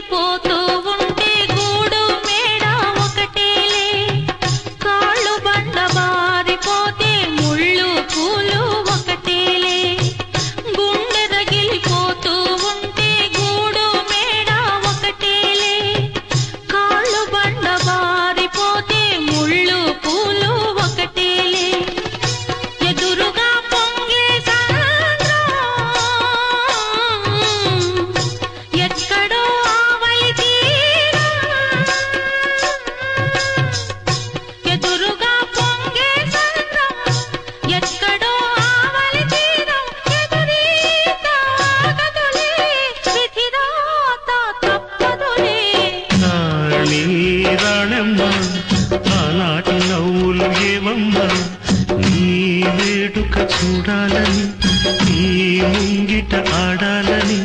రగిలిపోతూ ఉంటే గూడు మేడ ఒకటేలే కాళ్ళు బండ బారిపోతే ముళ్ళు పూలు ఒకటేలే గుండె రగిలిపోతూ ఉంటే గూడు మేడ ఒకటేలే కాళ్ళు బండ బారిపోతే ముళ్ళు పూలు ఒకటేలే ఎదురుగా పొంగే ఎక్కడో ఆవలి తీరం ఎదురుగా పొంగే సంద్రం ఎక్కడో ఆవలి తీరం ఎదురీత ఆగదులే విధిరాత తప్పదులే రాణి రాణమ్మ ఆనాటి నవ్వులు ఏమమ్మా నీ వేడుక చూడాలని నీ ముంగిట ఆడాలని